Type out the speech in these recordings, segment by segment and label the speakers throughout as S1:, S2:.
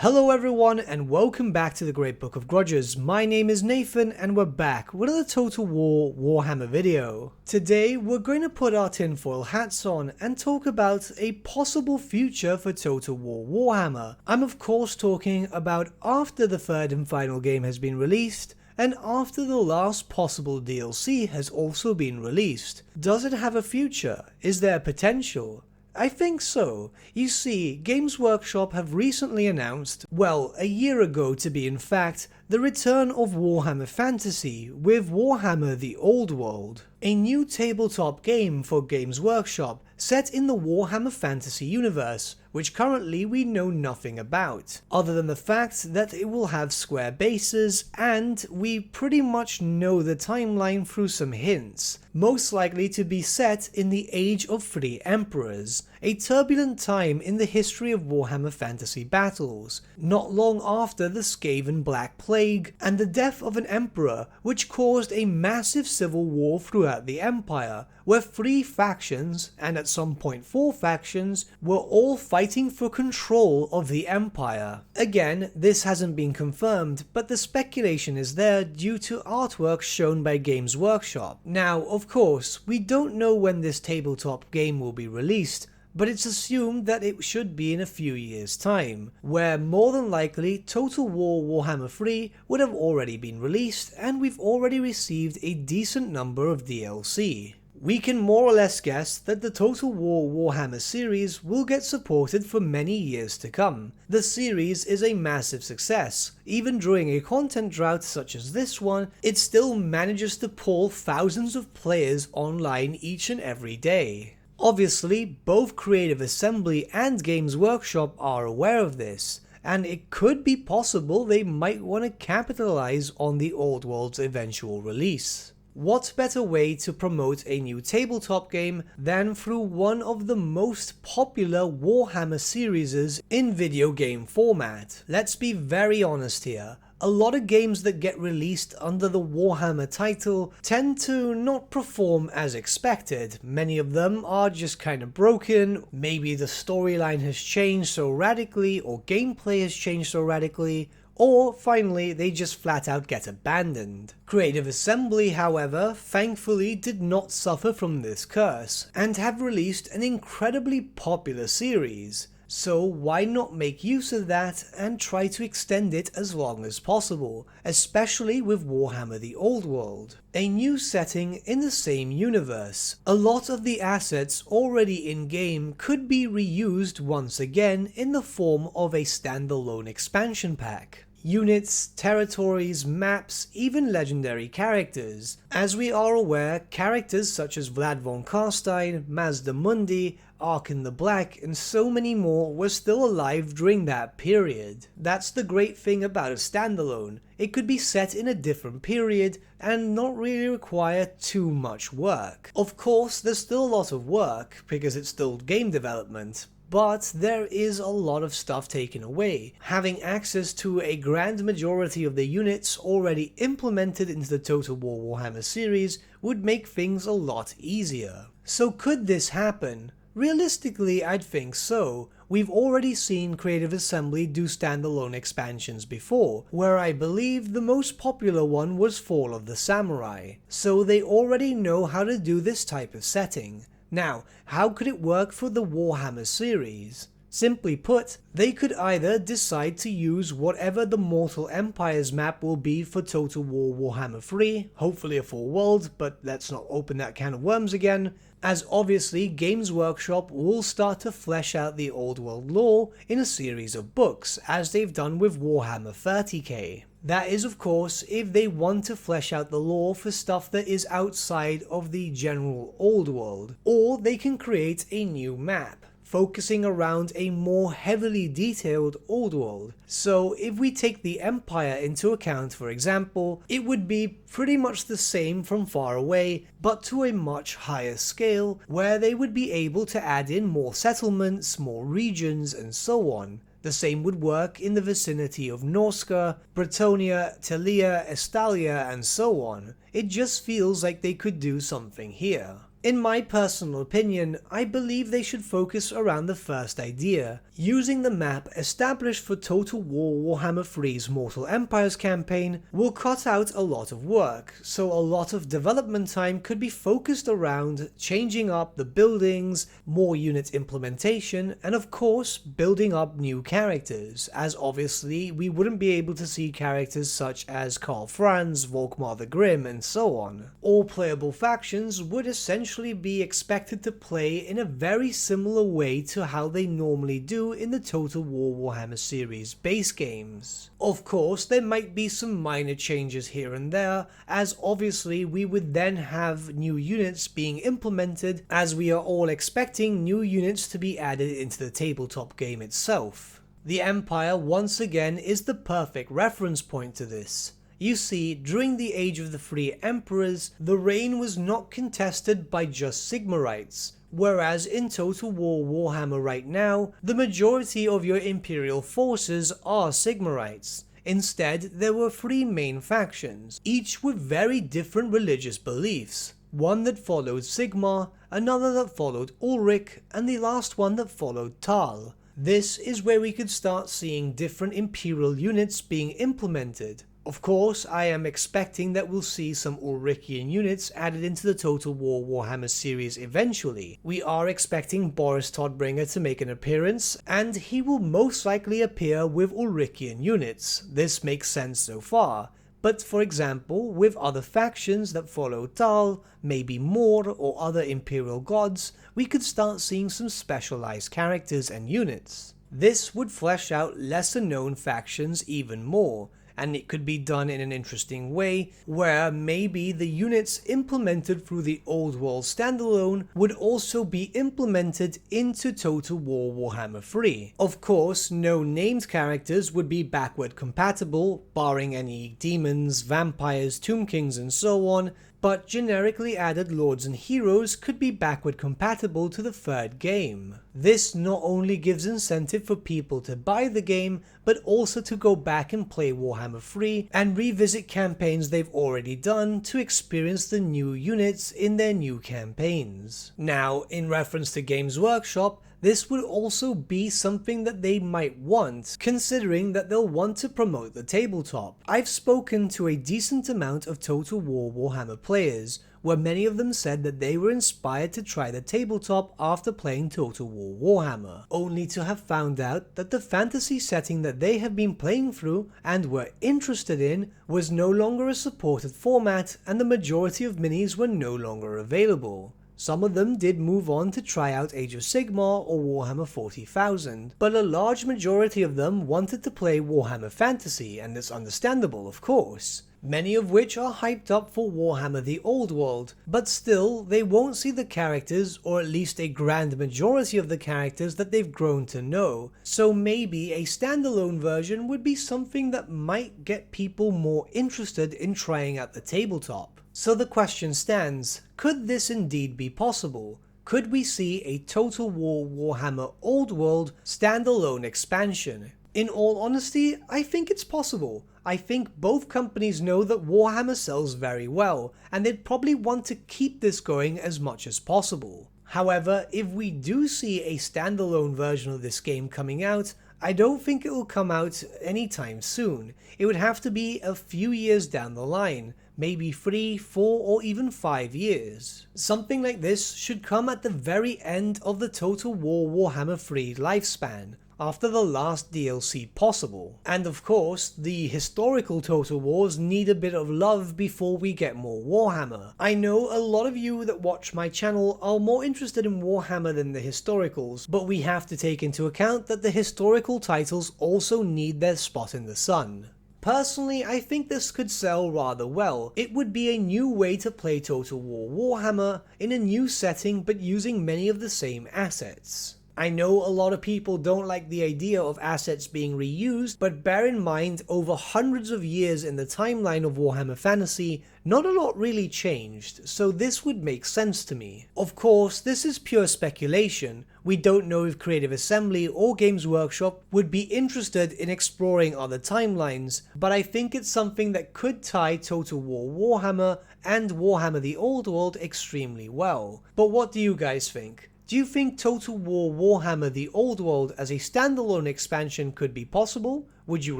S1: Hello everyone and welcome back to the Great Book of Grudges. My name is Nathan and we're back with another Total War Warhammer video. Today we're going to put our tinfoil hats on and talk about a possible future for Total War Warhammer. I'm of course talking about after the third and final game has been released and after the last possible DLC has also been released. Does it have a future? Is there potential? I think so. You see, Games Workshop have recently announced, well, a year ago to be in fact, the return of Warhammer Fantasy with Warhammer The Old World, a new tabletop game for Games Workshop set in the Warhammer Fantasy universe, which currently we know nothing about, other than the fact that it will have square bases and we pretty much know the timeline through some hints, most likely to be set in the Age of Three Emperors, a turbulent time in the history of Warhammer Fantasy battles, not long after the Skaven Black Plague and the death of an emperor which caused a massive civil war throughout the Empire, where three factions, and at some point four factions, were all fighting for control of the Empire. Again, this hasn't been confirmed, but the speculation is there due to artwork shown by Games Workshop. Now, of course, we don't know when this tabletop game will be released, but it's assumed that it should be in a few years' time, where more than likely Total War Warhammer 3 would have already been released and we've already received a decent number of DLC. We can more or less guess that the Total War Warhammer series will get supported for many years to come. The series is a massive success. Even during a content drought such as this one, it still manages to pull thousands of players online each and every day. Obviously, both Creative Assembly and Games Workshop are aware of this, and it could be possible they might want to capitalize on the Old World's eventual release. What better way to promote a new tabletop game than through one of the most popular Warhammer series in video game format? Let's be very honest here. A lot of games that get released under the Warhammer title tend to not perform as expected. Many of them are just kind of broken, maybe the storyline has changed so radically or gameplay has changed so radically, or finally they just flat out get abandoned. Creative Assembly, however, thankfully did not suffer from this curse and have released an incredibly popular series. So why not make use of that and try to extend it as long as possible, especially with Warhammer The Old World, a new setting in the same universe. A lot of the assets already in-game could be reused once again in the form of a standalone expansion pack. Units, territories, maps, even legendary characters. As we are aware, characters such as Vlad von Carstein, Mazda Mundi, Arkan the Black, and so many more were still alive during that period. That's the great thing about a standalone. It could be set in a different period and not really require too much work. Of course, there's still a lot of work because it's still game development, but there is a lot of stuff taken away. Having access to a grand majority of the units already implemented into the Total War Warhammer series would make things a lot easier. So could this happen? Realistically, I'd think so. We've already seen Creative Assembly do standalone expansions before, where I believe the most popular one was Fall of the Samurai, so they already know how to do this type of setting. Now, how could it work for the Warhammer series? Simply put, they could either decide to use whatever the Mortal Empires map will be for Total War Warhammer 3, hopefully a full world, but let's not open that can of worms again, as obviously Games Workshop will start to flesh out the Old World lore in a series of books, as they've done with Warhammer 30k. That is of course if they want to flesh out the lore for stuff that is outside of the general Old World, or they can create a new map, focusing around a more heavily detailed Old World. So if we take the Empire into account, for example, it would be pretty much the same from far away, but to a much higher scale, where they would be able to add in more settlements, more regions, and so on. The same would work in the vicinity of Norska, Bretonia, Telia, Estalia, and so on. It just feels like they could do something here. In my personal opinion, I believe they should focus around the first idea. Using the map established for Total War Warhammer 3's Mortal Empires campaign will cut out a lot of work, so a lot of development time could be focused around changing up the buildings, more unit implementation, and of course building up new characters, as obviously we wouldn't be able to see characters such as Karl Franz, Volkmar the Grim, and so on. All playable factions would essentially be expected to play in a very similar way to how they normally do in the Total War Warhammer series base games. Of course, there might be some minor changes here and there, as obviously we would then have new units being implemented, as we are all expecting new units to be added into the tabletop game itself. The Empire once again is the perfect reference point to this. You see, during the Age of the Three Emperors, the reign was not contested by just Sigmarites, whereas in Total War Warhammer right now, the majority of your Imperial forces are Sigmarites. Instead, there were three main factions, each with very different religious beliefs. One that followed Sigmar, another that followed Ulrich, and the last one that followed Tal. This is where we could start seeing different Imperial units being implemented. Of course, I am expecting that we'll see some Ulrichian units added into the Total War Warhammer series eventually. We are expecting Boris Todbringer to make an appearance, and he will most likely appear with Ulrichian units. This makes sense so far. But for example, with other factions that follow Tal, maybe Mor or other Imperial gods, we could start seeing some specialized characters and units. This would flesh out lesser known factions even more, and it could be done in an interesting way, where maybe the units implemented through the Old World standalone would also be implemented into Total War Warhammer 3. Of course, no named characters would be backward compatible, barring any demons, vampires, tomb kings and so on, but generically added lords and heroes could be backward compatible to the third game. This not only gives incentive for people to buy the game, but also to go back and play Warhammer 3 and revisit campaigns they've already done to experience the new units in their new campaigns. Now, in reference to Games Workshop, this would also be something that they might want, considering that they'll want to promote the tabletop. I've spoken to a decent amount of Total War Warhammer players, where many of them said that they were inspired to try the tabletop after playing Total War Warhammer, only to have found out that the fantasy setting that they have been playing through and were interested in was no longer a supported format, and the majority of minis were no longer available. Some of them did move on to try out Age of Sigmar or Warhammer 40,000, but a large majority of them wanted to play Warhammer Fantasy, and it's understandable, of course. Many of which are hyped up for Warhammer the Old World, but still they won't see the characters, or at least a grand majority of the characters that they've grown to know, so maybe a standalone version would be something that might get people more interested in trying out the tabletop. So the question stands, could this indeed be possible? Could we see a Total War Warhammer Old World standalone expansion? In all honesty, I think it's possible. I think both companies know that Warhammer sells very well, and they'd probably want to keep this going as much as possible. However, if we do see a standalone version of this game coming out, I don't think it will come out anytime soon. It would have to be a few years down the line, maybe 3, 4 or even 5 years. Something like this should come at the very end of the Total War Warhammer 3 lifespan, after the last DLC possible. And of course, the historical Total Wars need a bit of love before we get more Warhammer. I know a lot of you that watch my channel are more interested in Warhammer than the historicals, but we have to take into account that the historical titles also need their spot in the sun. Personally, I think this could sell rather well. It would be a new way to play Total War Warhammer in a new setting but using many of the same assets. I know a lot of people don't like the idea of assets being reused, but bear in mind, over hundreds of years in the timeline of Warhammer Fantasy, not a lot really changed, so this would make sense to me. Of course, this is pure speculation. We don't know if Creative Assembly or Games Workshop would be interested in exploring other timelines, but I think it's something that could tie Total War Warhammer and Warhammer the Old World extremely well. But what do you guys think? Do you think Total War Warhammer the Old World as a standalone expansion could be possible? Would you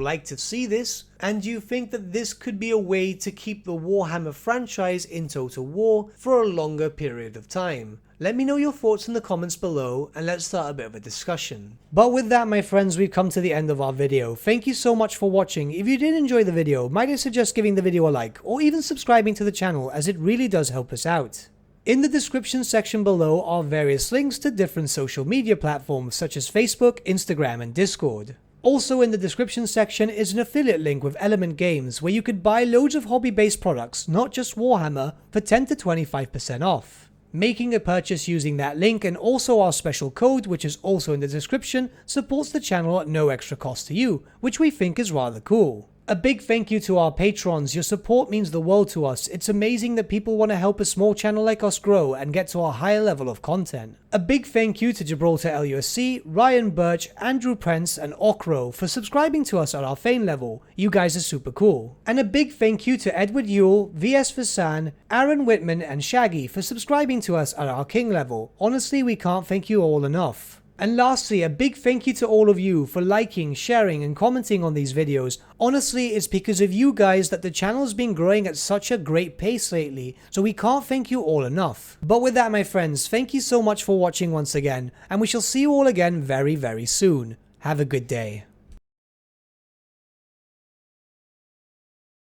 S1: like to see this? And do you think that this could be a way to keep the Warhammer franchise in Total War for a longer period of time? Let me know your thoughts in the comments below and let's start a bit of a discussion. But with that, my friends, we've come to the end of our video. Thank you so much for watching. If you did enjoy the video, might I suggest giving the video a like or even subscribing to the channel, as it really does help us out. In the description section below are various links to different social media platforms such as Facebook, Instagram and Discord. Also in the description section is an affiliate link with Element Games where you could buy loads of hobby-based products, not just Warhammer, for 10 to 25% off. Making a purchase using that link and also our special code, which is also in the description, supports the channel at no extra cost to you, which we think is rather cool. A big thank you to our patrons. Your support means the world to us. It's amazing that people want to help a small channel like us grow and get to a higher level of content. A big thank you to Gibraltar LUSC, Ryan Bertsche, Andrew Prince and Okro for subscribing to us at our Fane level. You guys are super cool. And a big thank you to Edward Yule, VS Vasan, Aaron Whitman and Shaggy for subscribing to us at our King level. Honestly, we can't thank you all enough. And lastly, a big thank you to all of you for liking, sharing and commenting on these videos. Honestly, it's because of you guys that the channel's been growing at such a great pace lately, so we can't thank you all enough. But with that, my friends, thank you so much for watching once again, and we shall see you all again very, very soon. Have a good day.